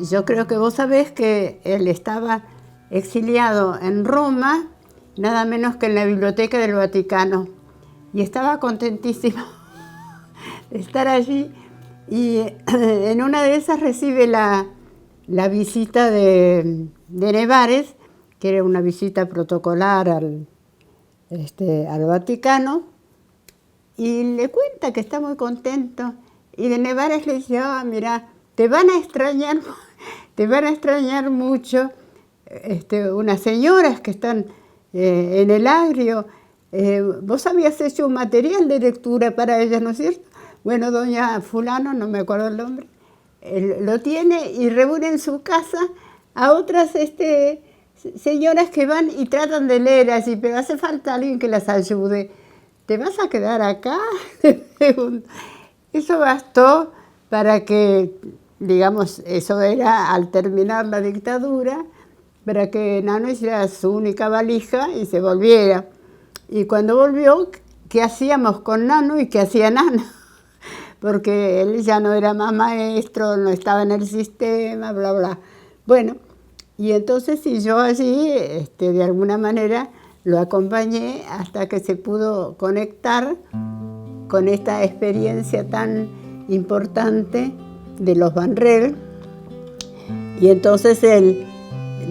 yo creo que vos sabés que él estaba exiliado en Roma, nada menos que en la Biblioteca del Vaticano, y estaba contentísimo de estar allí, y en una de esas recibe la visita de Nevares, que era una visita protocolar al Vaticano, y le cuenta que está muy contento, y de Nevares le dice, mira, te van a extrañar mucho unas señoras que están en el agrio. Vos habías hecho un material de lectura para ellas, ¿no es cierto? Bueno, doña fulano, no me acuerdo el nombre, lo tiene y reúne en su casa a otras señoras que van y tratan de leer así, pero hace falta alguien que las ayude. ¿Te vas a quedar acá? Eso bastó para que, digamos, eso era al terminar la dictadura, para que Nano hiciera su única valija y se volviera. Y cuando volvió, ¿qué hacíamos con Nano y qué hacía Nano? Porque él ya no era más maestro, no estaba en el sistema, bla, bla. Bueno, y entonces sí, yo allí, de alguna manera, lo acompañé hasta que se pudo conectar con esta experiencia tan importante de los Banrel. Y entonces él,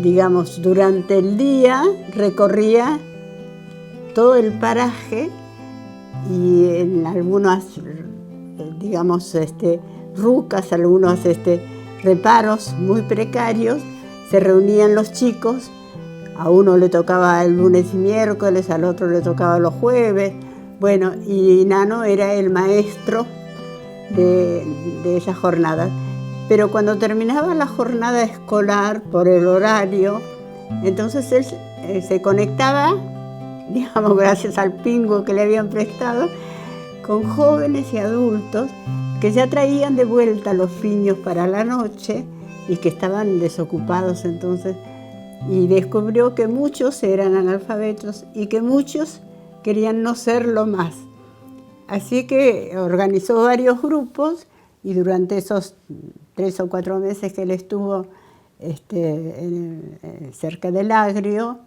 digamos, durante el día recorría todo el paraje y en algunas, digamos, rucas, algunos reparos muy precarios, se reunían los chicos. A uno le tocaba el lunes y miércoles, al otro le tocaba los jueves. Bueno, y Nano era el maestro de esas jornadas. Pero cuando terminaba la jornada escolar por el horario, entonces él se conectaba, digamos, gracias al pingo que le habían prestado, con jóvenes y adultos que ya traían de vuelta los piños para la noche y que estaban desocupados entonces. Y descubrió que muchos eran analfabetos y que muchos querían no serlo más. Así que organizó varios grupos y durante esos 3 o 4 meses que él estuvo cerca del Agrio,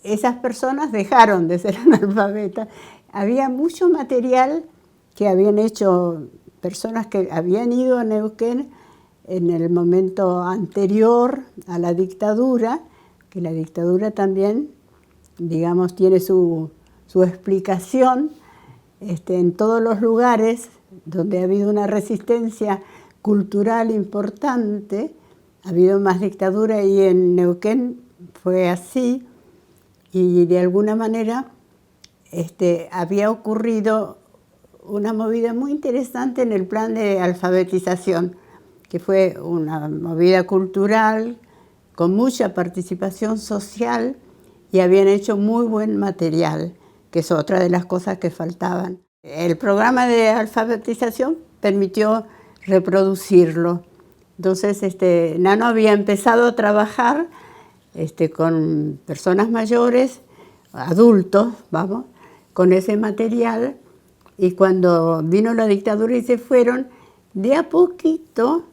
esas personas dejaron de ser analfabetas. Había mucho material que habían hecho personas que habían ido a Neuquén en el momento anterior a la dictadura, que la dictadura también, digamos, tiene su explicación en todos los lugares donde ha habido una resistencia cultural importante, ha habido más dictadura y en Neuquén fue así, y de alguna manera había ocurrido una movida muy interesante en el plan de alfabetización, que fue una movida cultural con mucha participación social y habían hecho muy buen material, que es otra de las cosas que faltaban. El programa de alfabetización permitió reproducirlo. Entonces, Nano había empezado a trabajar con personas mayores, adultos, vamos, con ese material, y cuando vino la dictadura y se fueron, de a poquito,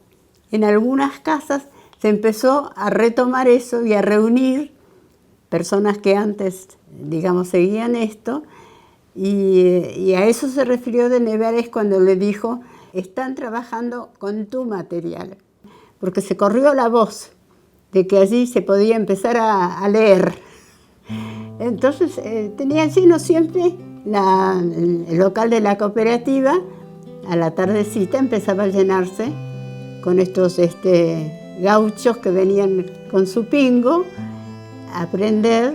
en algunas casas, se empezó a retomar eso y a reunir personas que antes, digamos, seguían esto, y a eso se refirió de Nevares cuando le dijo, están trabajando con tu material, porque se corrió la voz de que allí se podía empezar a leer. Entonces tenía lleno siempre el local de la cooperativa, a la tardecita empezaba a llenarse con estos gauchos que venían con su pingo a aprender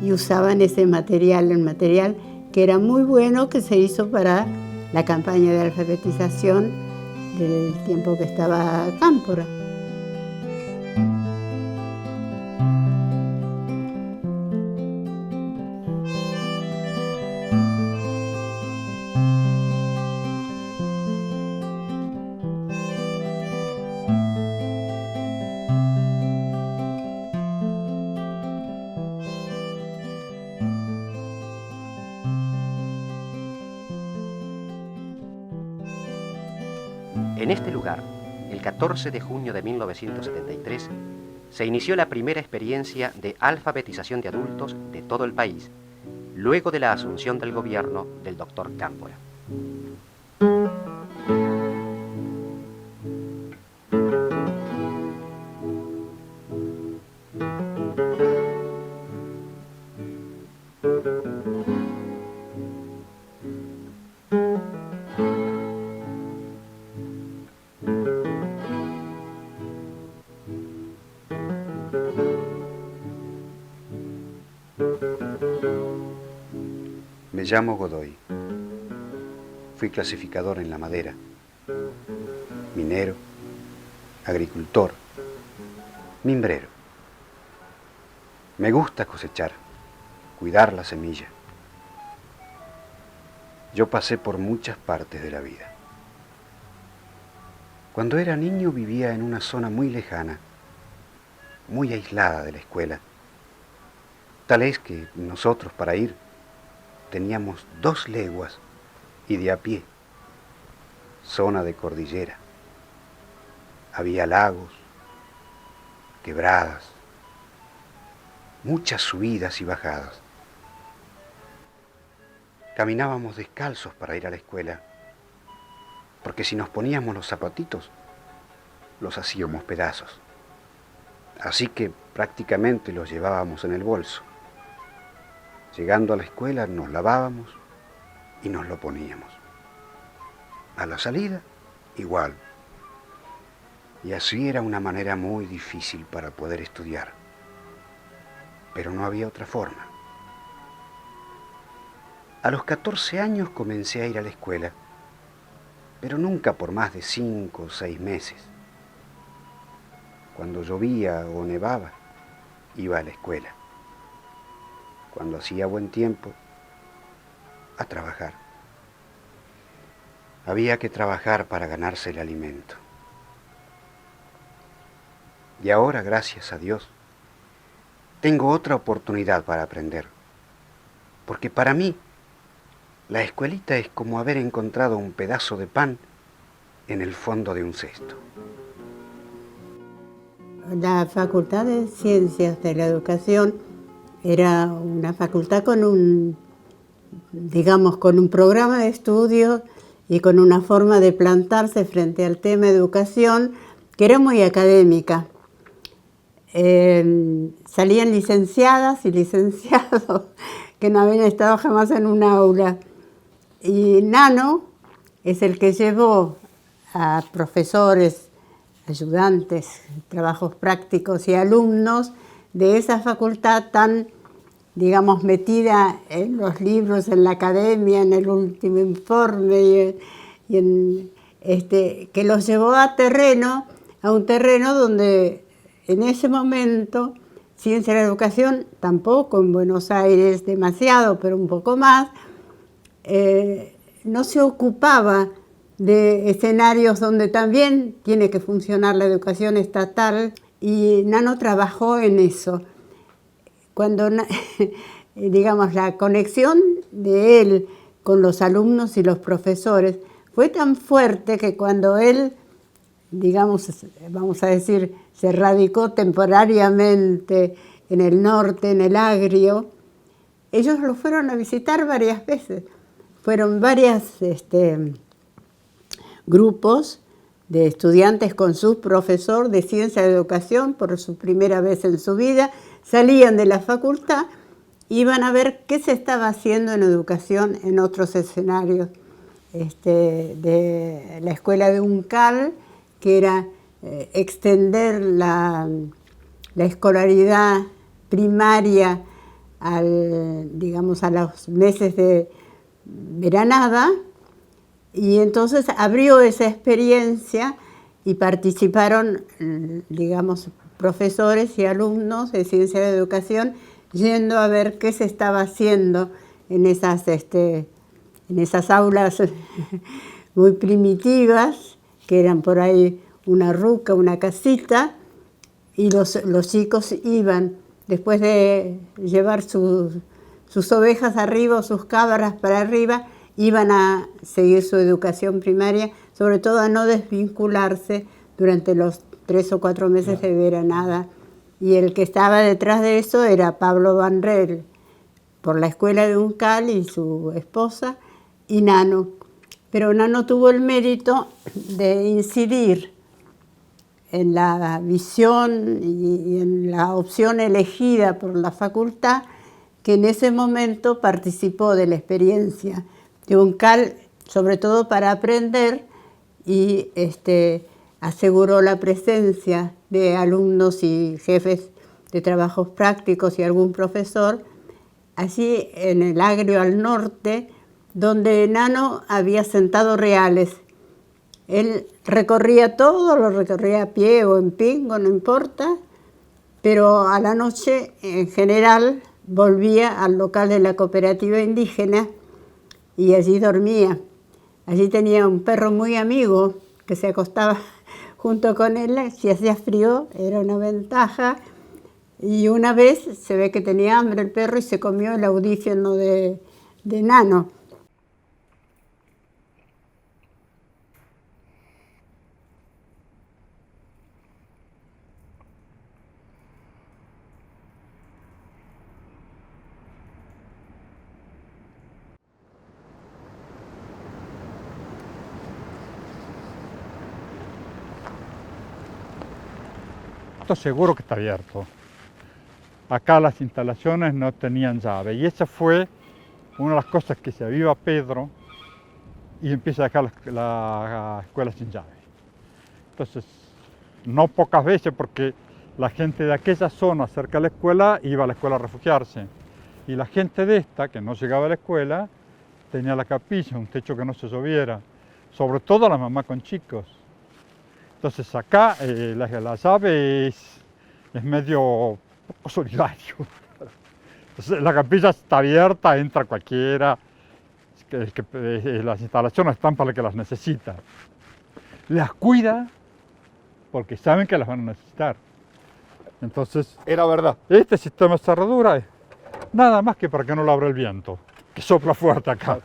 y usaban ese material, el material que era muy bueno, que se hizo para la campaña de alfabetización del tiempo que estaba Cámpora. En este lugar, el 14 de junio de 1973, se inició la primera experiencia de alfabetización de adultos de todo el país, luego de la asunción del gobierno del doctor Cámpora. Me llamo Godoy. Fui clasificador en la madera, minero, agricultor, mimbrero. Me gusta cosechar, cuidar la semilla. Yo pasé por muchas partes de la vida. Cuando era niño vivía en una zona muy lejana, muy aislada de la escuela. Tal es que nosotros para ir teníamos 2 leguas y de a pie, zona de cordillera. Había lagos, quebradas, muchas subidas y bajadas. Caminábamos descalzos para ir a la escuela, porque si nos poníamos los zapatitos, los hacíamos pedazos. Así que prácticamente los llevábamos en el bolso. Llegando a la escuela nos lavábamos y nos lo poníamos. A la salida, igual. Y así era una manera muy difícil para poder estudiar. Pero no había otra forma. A los 14 años comencé a ir a la escuela, pero nunca por más de 5 o 6 meses. Cuando llovía o nevaba, iba a la escuela. Cuando hacía buen tiempo, a trabajar. Había que trabajar para ganarse el alimento. Y ahora, gracias a Dios, tengo otra oportunidad para aprender. Porque para mí, la escuelita es como haber encontrado un pedazo de pan en el fondo de un cesto. La Facultad de Ciencias de la Educación era una facultad con un programa de estudios y con una forma de plantarse frente al tema educación que era muy académica. Salían licenciadas y licenciados que no habían estado jamás en un aula. Y Nano es el que llevó a profesores, ayudantes, trabajos prácticos y alumnos de esa facultad tan, metida en los libros, en la academia, en el último informe, que los llevó a un terreno donde en ese momento ciencia de la educación, tampoco en Buenos Aires demasiado, pero un poco más, no se ocupaba de escenarios donde también tiene que funcionar la educación estatal, y Nano trabajó en eso. Cuando, la conexión de él con los alumnos y los profesores fue tan fuerte que cuando él, vamos a decir, se radicó temporariamente en el norte, en el Agrio, ellos lo fueron a visitar varias veces. Fueron varios grupos de estudiantes con su profesor de ciencia de educación por su primera vez en su vida, salían de la facultad, iban a ver qué se estaba haciendo en educación en otros escenarios, de la escuela de Uncal, que era extender la escolaridad primaria a los meses de veranada, y entonces abrió esa experiencia y participaron, profesores y alumnos de ciencia de educación yendo a ver qué se estaba haciendo en esas aulas muy primitivas, que eran por ahí una ruca, una casita, y los chicos iban, después de llevar sus ovejas arriba o sus cabras para arriba, iban a seguir su educación primaria, sobre todo a no desvincularse durante los 3 o 4 meses de veranada. Y el que estaba detrás de eso era Pablo Vanrel, por la escuela de Uncal y su esposa, y Nano. Pero Nano tuvo el mérito de incidir en la visión y en la opción elegida por la facultad, que en ese momento participó de la experiencia de Uncal, sobre todo para aprender, y aseguró la presencia de alumnos y jefes de trabajos prácticos y algún profesor, allí en el Agrio al norte, donde Nano había sentado reales. Él recorría todo, lo recorría a pie o en pingo, no importa, pero a la noche, en general, volvía al local de la cooperativa indígena y allí dormía. Allí tenía un perro muy amigo que se acostaba junto con él. Si hacía frío, era una ventaja. Y una vez se ve que tenía hambre el perro y se comió el audífono de Nano. Esto seguro que está abierto. Acá las instalaciones no tenían llave y esa fue una de las cosas que se aviva Pedro y empieza a dejar la escuela sin llave. Entonces, no pocas veces, porque la gente de aquella zona cerca de la escuela iba a la escuela a refugiarse, y la gente de esta, que no llegaba a la escuela, tenía la capilla, un techo que no se lloviera, sobre todo la mamá con chicos. Entonces acá la llave es medio poco solidario. Entonces, la capilla está abierta, entra cualquiera, las instalaciones están para el que las necesita. Las cuida porque saben que las van a necesitar. Entonces, era verdad. Este sistema de cerradura es nada más que para que no lo abra el viento, que sopla fuerte acá.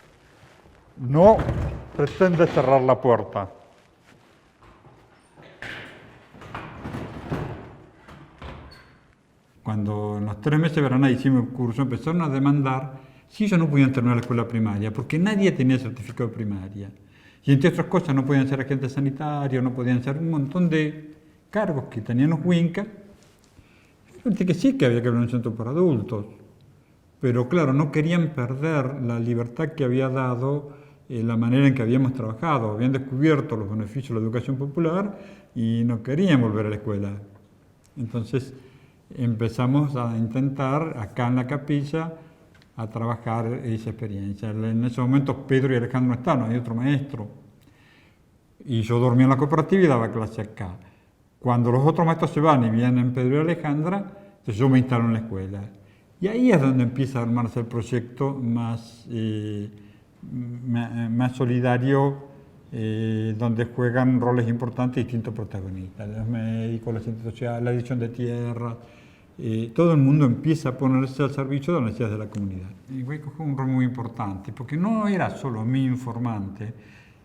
No pretende cerrar la puerta. Cuando en los 3 meses de verano hicimos el curso, empezaron a demandar si ellos no podían terminar la escuela primaria, porque nadie tenía certificado de primaria. Y entre otras cosas no podían ser agentes sanitarios, no podían ser un montón de cargos que tenían los Huincas. Fíjate que sí que había que abrir un centro para adultos, pero claro, no querían perder la libertad que había dado la manera en que habíamos trabajado. Habían descubierto los beneficios de la educación popular y no querían volver a la escuela. Entonces empezamos a intentar acá en la capilla a trabajar esa experiencia. En ese momento Pedro y Alejandro no estaban, no hay otro maestro. Y yo dormía en la cooperativa y daba clase acá. Cuando los otros maestros se van y vienen Pedro y Alejandra, entonces yo me instalo en la escuela. Y ahí es donde empieza a armarse el proyecto más solidario, donde juegan roles importantes distintos protagonistas. Los médicos, la asistencia social, la división de tierra. Todo el mundo empieza a ponerse al servicio de las necesidades de la comunidad. Y Huayco juega un rol muy importante, porque no era solo mi informante,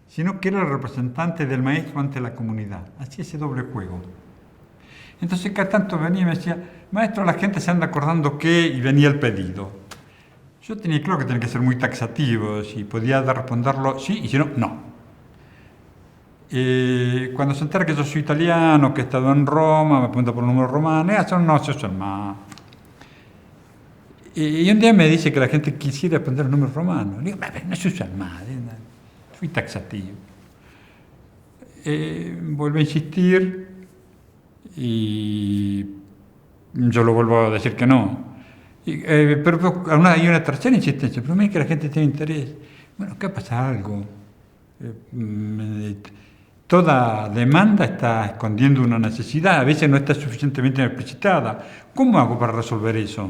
sino que era el representante del maestro ante la comunidad. Hacía ese doble juego. Entonces cada tanto venía y me decía, maestro, la gente se anda acordando que, y venía el pedido. Yo tenía claro que tenía que ser muy taxativo, si podía responderlo sí, y si no, no. Cuando se entera que yo soy italiano, que he estado en Roma, me pregunta por el número romano, eso no se usa más. Y un día me dice que la gente quisiera aprender el número romano. Le digo, no se usan más, soy taxativo. Vuelve a insistir y yo lo vuelvo a decir que no. Pero hay una tercera insistencia, pero mira que la gente tiene interés. Bueno, acá pasa algo. Toda demanda está escondiendo una necesidad, a veces no está suficientemente explicitada. ¿Cómo hago para resolver eso?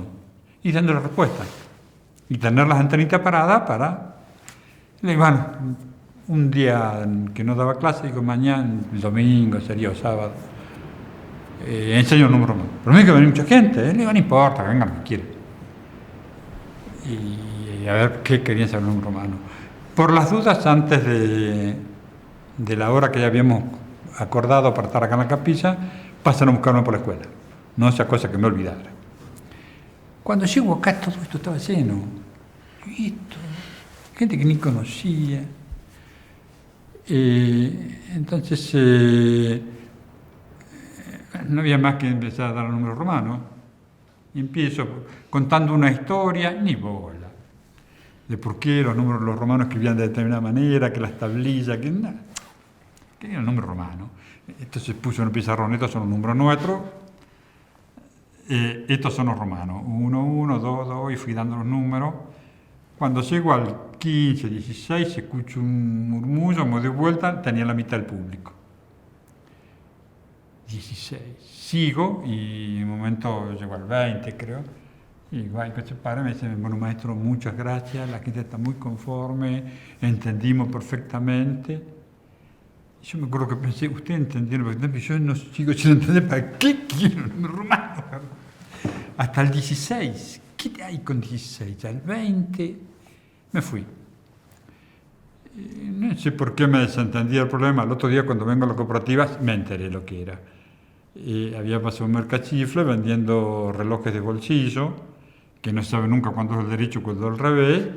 Y dando la respuesta. Y tener las antenitas paradas para... Le digo, bueno, un día que no daba clase, digo, mañana, el domingo sería o sábado, enseño el número. Pero me dice que viene mucha gente, le digo, no importa, que vengan, que quieren. Y a ver qué querían saber el número romano. Por las dudas, antes de la hora que ya habíamos acordado para estar acá en la capilla, pasan a buscarme por la escuela. No sea cosa que me olvidara. Cuando llego acá todo esto estaba lleno. Y esto, gente que ni conocía. Entonces no había más que empezar a dar los números romanos. Y empiezo contando una historia, ni bola, de por qué los romanos escribían de determinada manera, que las tablillas, que nada, que era el número romano. Entonces puse en el pizarrón, estos son los números nuestros, estos son los romanos, 1, 1, 2, 2, y fui dando los números. Cuando llego al 15, 16, escucho un murmullo, me doy vuelta, tenía la mitad del público. 16. Sigo y en un momento llego al 20, creo. Y igual que se para, me dice, bueno, maestro, muchas gracias, la gente está muy conforme, entendimos perfectamente. Yo me acuerdo que pensé, usted entendió perfectamente, yo no sigo sin entender para qué quiero el número romano. Hasta el 16. ¿Qué hay con 16? Al 20 me fui. No sé por qué me desentendía el problema. El otro día cuando vengo a las cooperativas me enteré lo que era. Había pasado un mercachifle vendiendo relojes de bolsillo, que no sabe nunca cuándo es el derecho y cuándo es el revés,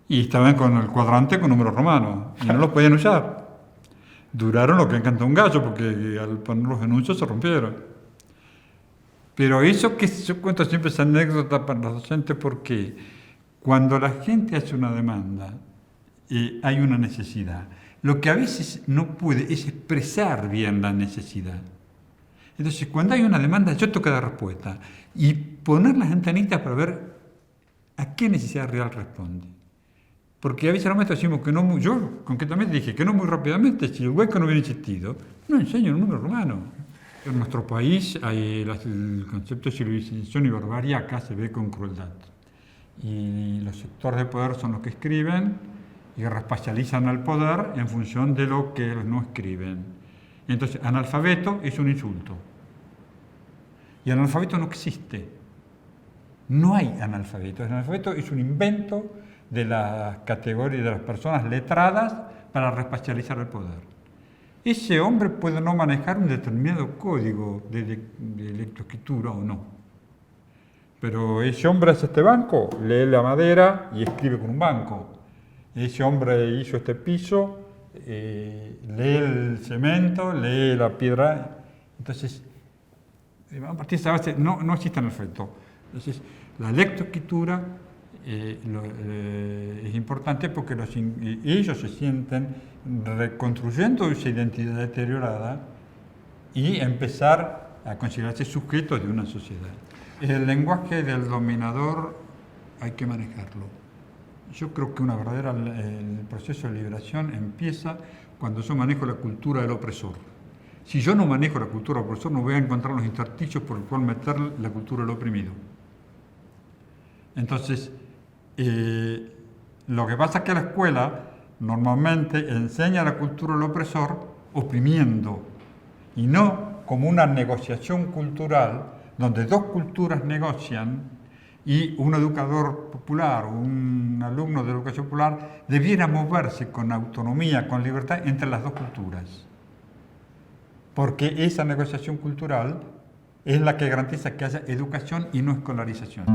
y estaban con el cuadrante con números romanos, y no los podían usar. Duraron lo que encanta un gallo, porque al poner los anuncios se rompieron. Pero eso que yo cuento siempre esa anécdota para los docentes, porque cuando la gente hace una demanda, hay una necesidad. Lo que a veces no puede es expresar bien la necesidad. Entonces, cuando hay una demanda, yo tengo que dar respuesta y poner las antenitas para ver a qué necesidad real responde. Porque a veces los maestros decimos que no, yo concretamente dije que no muy rápidamente, si el hueco no hubiera existido, no enseño el número romano. En nuestro país el concepto de civilización y barbarie acá se ve con crueldad. Y los sectores de poder son los que escriben y reespecializan al poder en función de lo que no escriben. Entonces, analfabeto es un insulto. Y el analfabeto no existe. No hay analfabeto. El analfabeto es un invento de las categorías de las personas letradas para reespecializar el poder. Ese hombre puede no manejar un determinado código de lectoescritura o no. Pero ese hombre hace este banco, lee la madera y escribe con un banco. Ese hombre hizo este piso, lee el cemento, lee la piedra. Entonces, a partir de esa base no existe analfabeto. Entonces, la lectoescritura es importante porque ellos se sienten reconstruyendo esa identidad deteriorada y empezar a considerarse sujetos de una sociedad. El lenguaje del dominador hay que manejarlo. Yo creo que el proceso de liberación empieza cuando yo manejo la cultura del opresor. Si yo no manejo la cultura del opresor, no voy a encontrar los intersticios por el cual meter la cultura del oprimido. Entonces, lo que pasa es que la escuela normalmente enseña la cultura del opresor oprimiendo, y no como una negociación cultural donde dos culturas negocian y un educador popular o un alumno de educación popular debiera moverse con autonomía, con libertad entre las dos culturas. Porque esa negociación cultural es la que garantiza que haya educación y no escolarización.